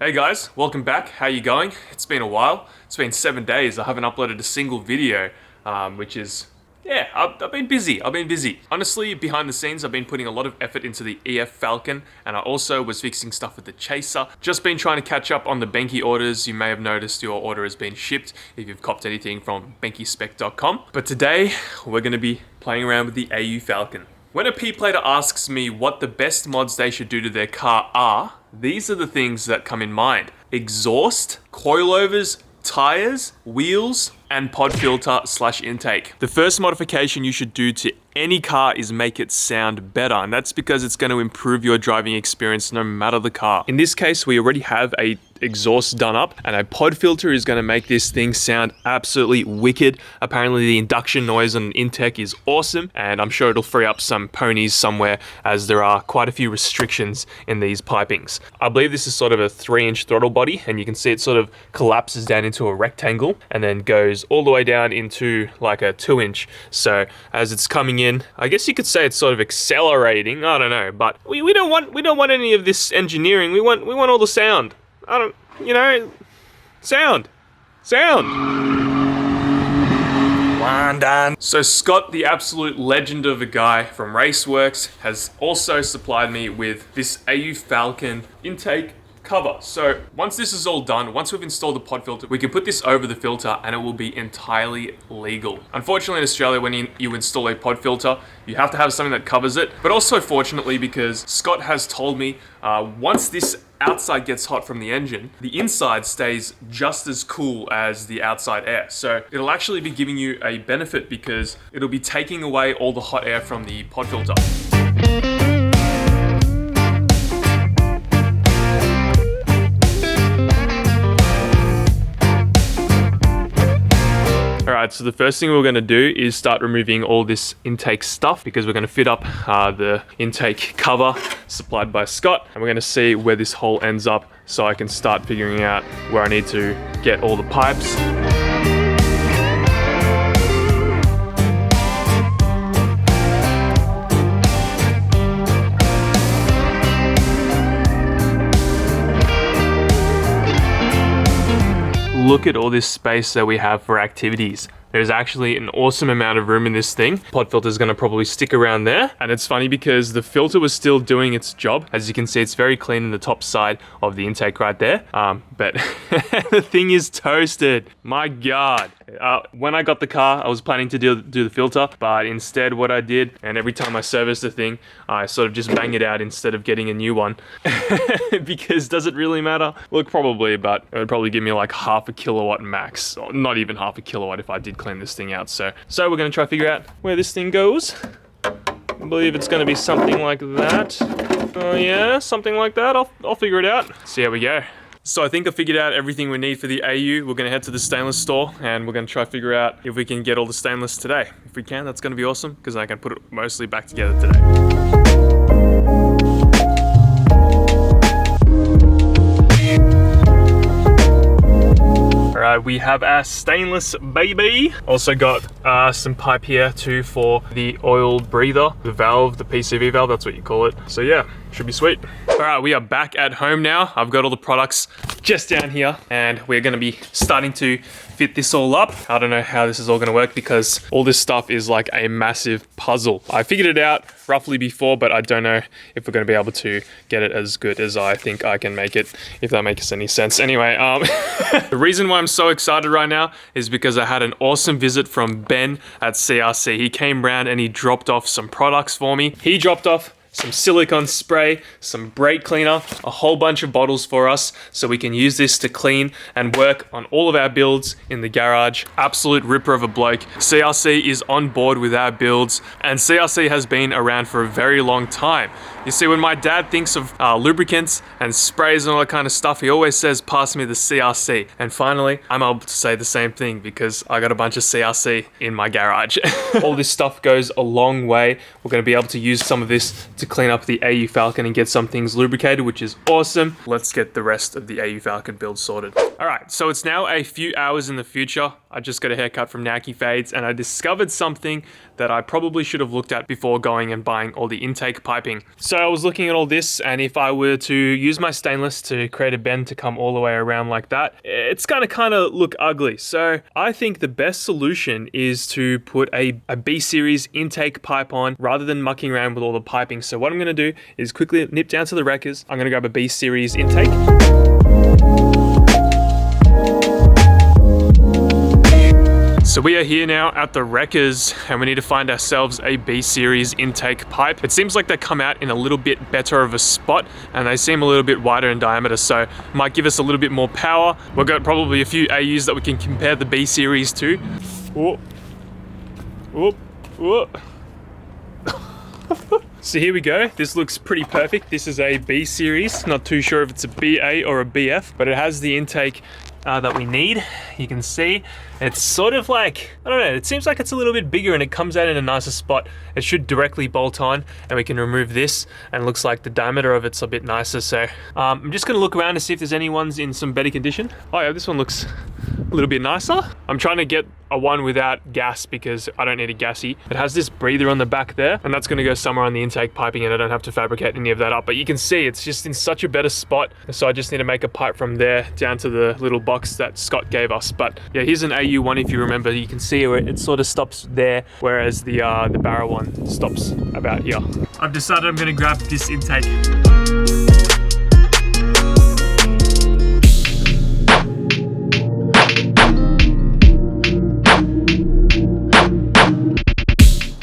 Hey guys, welcome back. How you going? It's been a while. It's been 7 days. I haven't uploaded a single video, which is, yeah, I've been busy. Honestly, behind the scenes, I've been putting a lot of effort into the EF Falcon, and I also was fixing stuff with the Chaser. Just been trying to catch up on the Benki orders. You may have noticed your order has been shipped if you've copped anything from benkispec.com. But today, we're going to be playing around with the AU Falcon. When a P-plater asks me what the best mods they should do to their car are, these are the things that come in mind. Exhaust, coilovers, tires, wheels, and pod filter / intake. The first modification you should do to any car is make it sound better, and that's because it's going to improve your driving experience no matter the car. In this case, we already have a exhaust done up, and a pod filter is going to make this thing sound absolutely wicked. Apparently the induction noise on intake is awesome, and I'm sure it'll free up some ponies somewhere, as there are quite a few restrictions in these pipings. I believe this is sort of a 3-inch throttle body, and you can see it sort of collapses down into a rectangle and then goes all the way down into like a 2-inch. So as it's coming in, I guess you could say it's sort of accelerating. I don't know, but we don't want any of this engineering. We want all the sound. Sound. One done. So Scott, the absolute legend of a guy from Raceworks, has also supplied me with this AU Falcon intake cover. So once this is all done, once we've installed the pod filter, we can put this over the filter and it will be entirely legal. Unfortunately in Australia, when you install a pod filter, you have to have something that covers it. But also fortunately, because Scott has told me once this outside gets hot from the engine, the inside stays just as cool as the outside air. So it'll actually be giving you a benefit because it'll be taking away all the hot air from the pod filter. Alright, so the first thing we're going to do is start removing all this intake stuff, because we're going to fit up the intake cover supplied by Scott, and we're going to see where this hole ends up so I can start figuring out where I need to get all the pipes. Look at all this space that we have for activities. There's actually an awesome amount of room in this thing. Pod filter is going to probably stick around there. And it's funny because the filter was still doing its job. As you can see, it's very clean in the top side of the intake right there. But the thing is toasted. My God. When I got the car, I was planning to do the filter, but instead what I did, and every time I service the thing, I sort of just bang it out instead of getting a new one. Because does it really matter? Look, probably, but it would probably give me like 0.5 kilowatt max. Or not even 0.5 kilowatt if I did clean this thing out. So we're going to try to figure out where this thing goes. I believe it's going to be something like that. Oh yeah, something like that. I'll figure it out. See how we go. So I think I figured out everything we need for the AU. We're going to head to the stainless store and we're going to try to figure out if we can get all the stainless today. If we can, that's going to be awesome, because I can put it mostly back together today. Alright, we have our stainless baby. Also got some pipe here too for the oil breather, the valve, the PCV valve, that's what you call it. So yeah, should be sweet. Alright, we are back at home now. I've got all the products just down here and we're going to be starting to fit this all up. I don't know how this is all going to work because all this stuff is like a massive puzzle. I figured it out roughly before, but I don't know if we're going to be able to get it as good as I think I can make it, if that makes any sense. Anyway, the reason why I'm so excited right now is because I had an awesome visit from Ben at CRC. He came round and he dropped off some products for me. He dropped off some silicone spray, some brake cleaner, a whole bunch of bottles for us so we can use this to clean and work on all of our builds in the garage. Absolute ripper of a bloke. CRC is on board with our builds, and CRC has been around for a very long time. You see, when my dad thinks of lubricants and sprays and all that kind of stuff, he always says, pass me the CRC. And finally, I'm able to say the same thing because I got a bunch of CRC in my garage. All this stuff goes a long way. We're going to be able to use some of this to clean up the AU Falcon and get some things lubricated, which is awesome. Let's get the rest of the AU Falcon build sorted. Alright, so it's now a few hours in the future. I just got a haircut from Nike Fades and I discovered something that I probably should have looked at before going and buying all the intake piping. So I was looking at all this, and if I were to use my stainless to create a bend to come all the way around like that, it's gonna kind of look ugly. So I think the best solution is to put a B series intake pipe on rather than mucking around with all the piping. So what I'm gonna do is quickly nip down to the wreckers. I'm gonna grab a B series intake. So we are here now at the wreckers and we need to find ourselves a B series intake pipe. It seems like they come out in a little bit better of a spot and they seem a little bit wider in diameter, so might give us a little bit more power. We've got probably a few AUs that we can compare the B series to. Whoop. Whoop. Whoop. So here we go. This looks pretty perfect. This is a B series. Not too sure if it's a BA or a BF, but it has the intake that we need. You can see it's sort of like, I don't know, it seems like it's a little bit bigger and it comes out in a nicer spot. It should directly bolt on and we can remove this, and it looks like the diameter of it's a bit nicer. So I'm just gonna look around to see if there's any ones in some better condition. Oh yeah, this one looks a little bit nicer. I'm trying to get a one without gas because I don't need a gassy. It has this breather on the back there, and that's gonna go somewhere on the intake piping and I don't have to fabricate any of that up. But you can see it's just in such a better spot. So I just need to make a pipe from there down to the little box that Scott gave us. But yeah, here's an AU one if you remember. You can see where it sort of stops there, whereas the Barra one stops about here. I've decided I'm gonna grab this intake.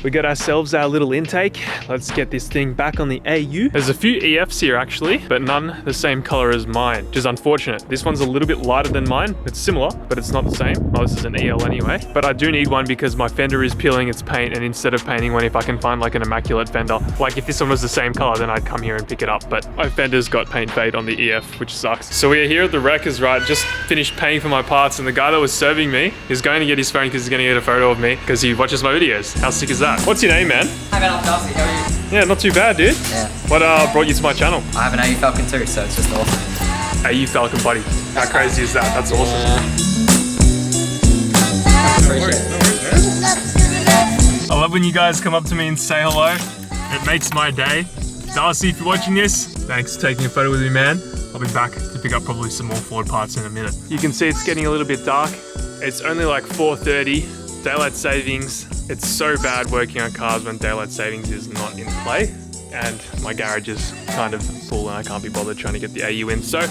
We got ourselves our little intake. Let's get this thing back on the AU. There's a few EFs here actually, but none the same color as mine, which is unfortunate. This one's a little bit lighter than mine. It's similar, but it's not the same. Oh, this is an EL anyway. But I do need one because my fender is peeling its paint, and instead of painting one, if I can find like an immaculate fender, like if this one was the same color, then I'd come here and pick it up. But my fender's got paint fade on the EF, which sucks. So we are here at the wreckers, right? Just finished paying for my parts, and the guy that was serving me is going to get his phone because he's going to get a photo of me because he watches my videos. How sick is that? What's your name, man? Hi man, I'm Darcy, how are you? Yeah, not too bad, dude. Yeah. What brought you to my channel? I have an AU Falcon too, so it's just awesome. AU Falcon, buddy. How crazy is that? That's awesome. Appreciate it. I love when you guys come up to me and say hello. It makes my day. Darcy, if you're watching this, thanks for taking a photo with me, man. I'll be back to pick up probably some more Ford parts in a minute. You can see it's getting a little bit dark. It's only like 4:30, daylight savings. It's so bad working on cars when daylight savings is not in play, and my garage is kind of full and I can't be bothered trying to get the AU in, so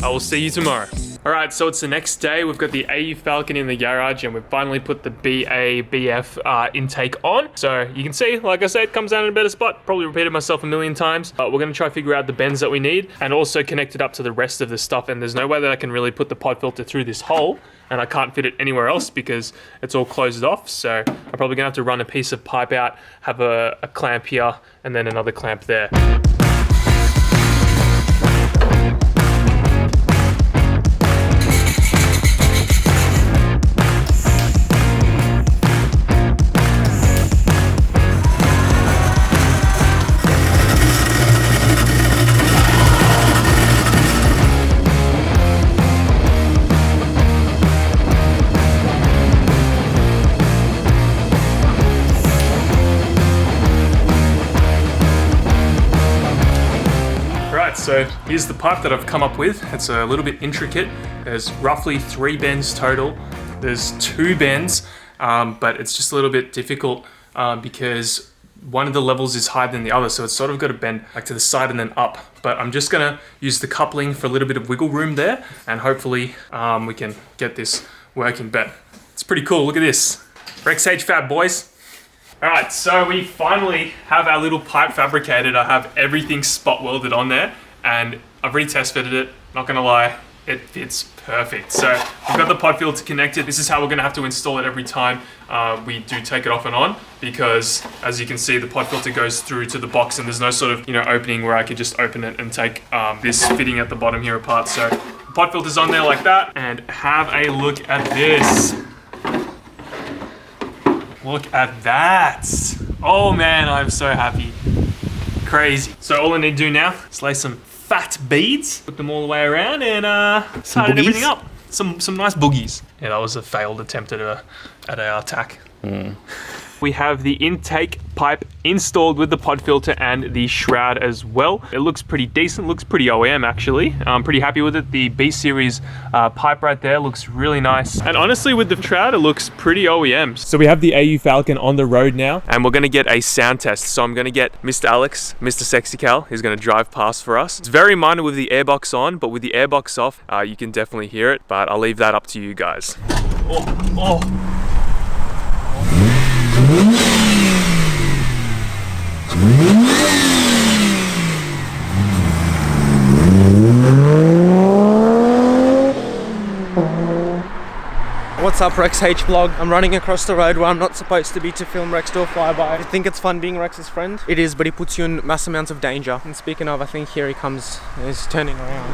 I will see you tomorrow. Alright, so it's the next day. We've got the AU Falcon in the garage and we've finally put the BF intake on. So you can see, like I said, it comes down in a better spot. Probably repeated myself a million times, but we're going to try to figure out the bends that we need and also connect it up to the rest of the stuff. And there's no way that I can really put the pod filter through this hole, and I can't fit it anywhere else because it's all closed off. So I'm probably going to have to run a piece of pipe out, have a clamp here, and then another clamp there. So here's the pipe that I've come up with. It's a little bit intricate. There's roughly 3 bends total. There's 2 bends, but it's just a little bit difficult because one of the levels is higher than the other, so it's sort of got to bend like to the side and then up. But I'm just gonna use the coupling for a little bit of wiggle room there, and hopefully we can get this working. But it's pretty cool. Look at this. Rex H Fab, boys. Alright, so we finally have our little pipe fabricated. I have everything spot welded on there, and I've already test fitted it. Not gonna lie, it fits perfect. So we've got the pod filter connected. This is how we're gonna have to install it every time we do take it off and on, because as you can see, the pod filter goes through to the box and there's no sort of, opening where I could just open it and take this fitting at the bottom here apart. So the pod filter's on there like that, and have a look at this. Look at that. Oh man, I'm so happy. Crazy. So all I need to do now is lay some fat beads, put them all the way around, and tighten everything up. some nice boogies. Yeah, that was a failed attempt at a attack. We have the intake pipe installed with the pod filter and the shroud as well. It looks pretty decent, looks pretty OEM actually. I'm pretty happy with it. The B series pipe right there looks really nice. And honestly with the shroud, it looks pretty OEM. So we have the AU Falcon on the road now and we're gonna get a sound test. So I'm gonna get Mr. Alex, Mr. Sexy Cal, he's gonna drive past for us. It's very minor with the airbox on, but with the airbox off, you can definitely hear it, but I'll leave that up to you guys. What's up, Rex H vlog? I'm running across the road where I'm not supposed to be to film Rex do a flyby. I think it's fun being Rex's friend. It is, but he puts you in mass amounts of danger. And speaking of, I think here he comes. He's turning around.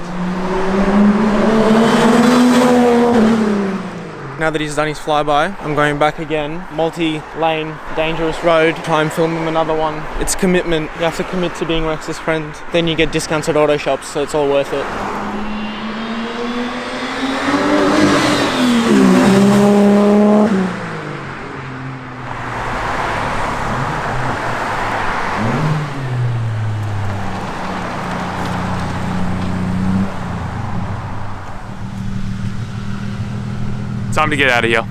Now that he's done his flyby, I'm going back again. Multi-lane, dangerous road. Try and film him another one. It's commitment. You have to commit to being Rex's friend. Then you get discounts at auto shops, so it's all worth it. Time to get out of here.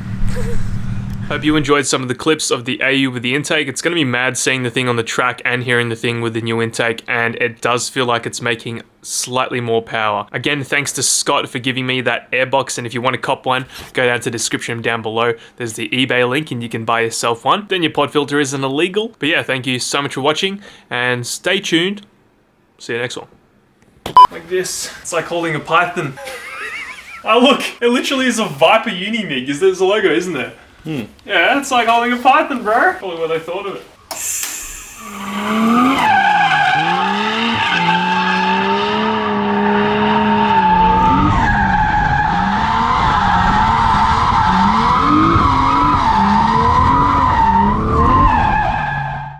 Hope you enjoyed some of the clips of the AU with the intake. It's going to be mad seeing the thing on the track and hearing the thing with the new intake, and it does feel like it's making slightly more power. Again, thanks to Scott for giving me that airbox, and if you want to cop one, go down to the description down below. There's the eBay link and you can buy yourself one. Then your pod filter isn't illegal. But yeah, thank you so much for watching and stay tuned. See you next one. Like this. It's like holding a python. Oh look, it literally is a Viper Unimig. There's a logo, isn't there? Yeah, it's like holding a python, bro. Probably what they thought of it.